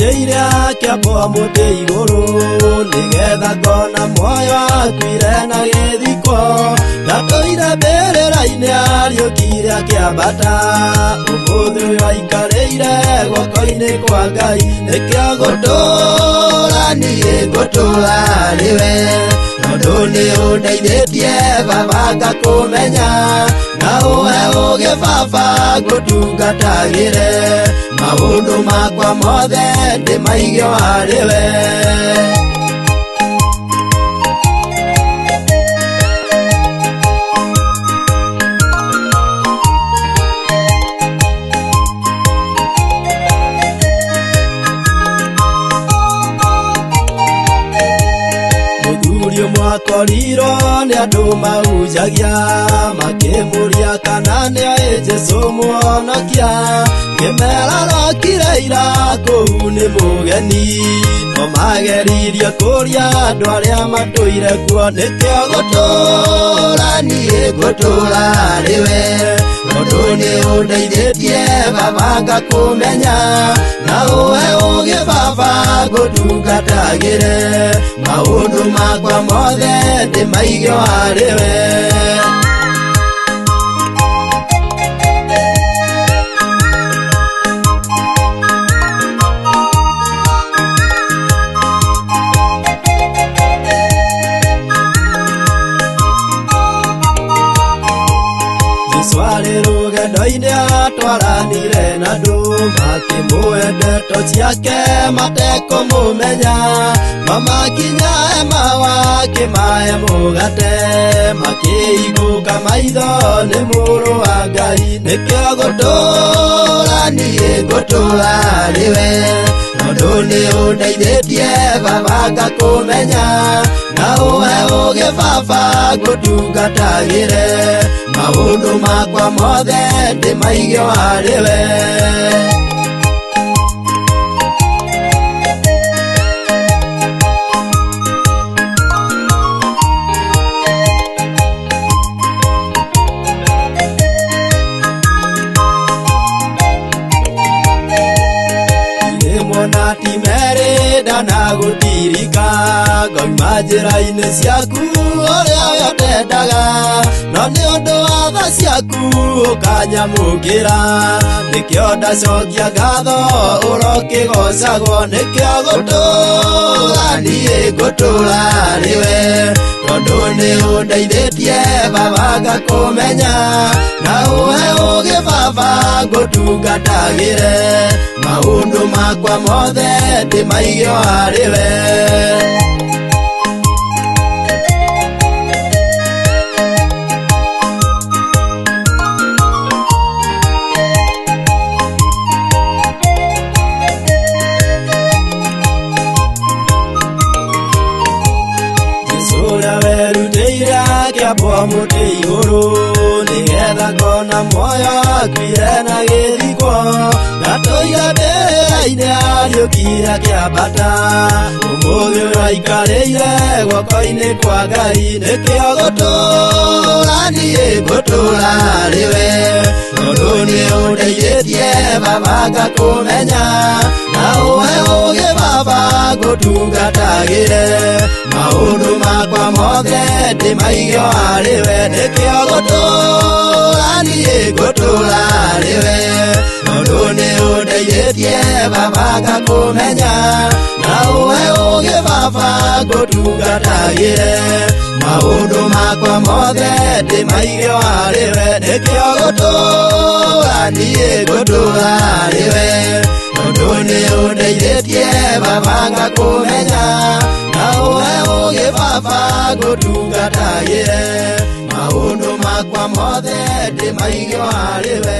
werutĩire kĩambo mũtĩ igũrũ nĩgetha ngona muoyo wakuire na gĩthiko ndatũire mbĩrĩra-inĩ ariũkire akĩambata ũmũthĩ ũyũ aikarĩire guoko-inĩ kwa Ngai nĩkĩo ngũtũũra niĩ ngũtũũra rĩwe tondũ nĩ ũndeithĩtie baba ngakũmenya na ũhe ũũgĩ baba ngũtungatagĩre maũndũ makwa mothe ndĩmaige harĩwe mwakorirwo nĩ andũ mahunjagia makĩmũria kana nĩ oĩ Jesũ Mũhonokia kĩmera rokire ira kũu nĩ mũgeni no mageririe kũria andũ arĩa matũire kuo nĩkĩo ngũtũũra niĩ ngũtũũra rĩwe tondũ nĩ ũndeithĩtie baba ngakũmenya na ũhe ũũgĩ baba ngũtungatagĩre maũndũ makwa mothe ndĩmaige harĩwe rũgendo-inĩ atwaranire na andũ makĩmũhe ndeto ciake matekũmũmenya mamakinya hema wakĩmahe mũgate makĩigũka maitho nĩ mũrũ wa Ngai nĩkĩo ngũtũũra niĩ ngũtũũra rĩwe tondũ nĩ ũndeithĩtie baba ngakũmenya na ũhe ũũgĩ baba ngũtungatagĩre maũndũ makwa mothe ndĩmaige harĩwe na ti merĩ ndanagũtirika ngoima njĩra-inĩ ciaku ũrĩa wetendaga no nĩ ũndũ wa tha ciaku ũkanyamũkĩra nĩkĩo ndacokia ngatho ũrokĩgocagwo nĩkĩo ngũtũũra niĩ ngũtũũra rĩwe tondũ nĩ ũndeithĩtie baba ngakũmenya na ũhe ũũgĩ baba ngũtungatagĩre maũndũ makwa mothe ndĩmaige harĩwe werutĩire kĩambo mũtĩ igũrũ nĩgetha ngona muoyo wakuire na gĩthiko ndatũire mbĩrĩra-inĩ ariũkire akĩambata ũmũthĩ ũyũ aikarĩire guoko-inĩ kwa Ngai nĩkĩo ngũtũũra niĩ ngũtũũra rĩwe tondũ nĩ ũndeithĩtie baba ngakũmenya na ũhe ũũgĩ baba ngũtungatagĩre maũndũ makwa mothe ndĩmaige harĩwe nĩkĩo ngũtũũra niĩ ngũtũũra rĩwe tondũ nĩ ũndeithĩtie baba ngakũmenya na ũhe ũũgĩ baba ngũtungatagĩre maũndũ makwa mothe ndĩmaige harĩwe nĩkĩo ngũtũũra niĩ ngũtũũra rĩwe tondũ nĩ ũndeithĩtie baba ngakũmenya na ũhe ũũgĩ baba ngũtungatagĩre maũndũ makwa mothe ndĩmaige harĩwe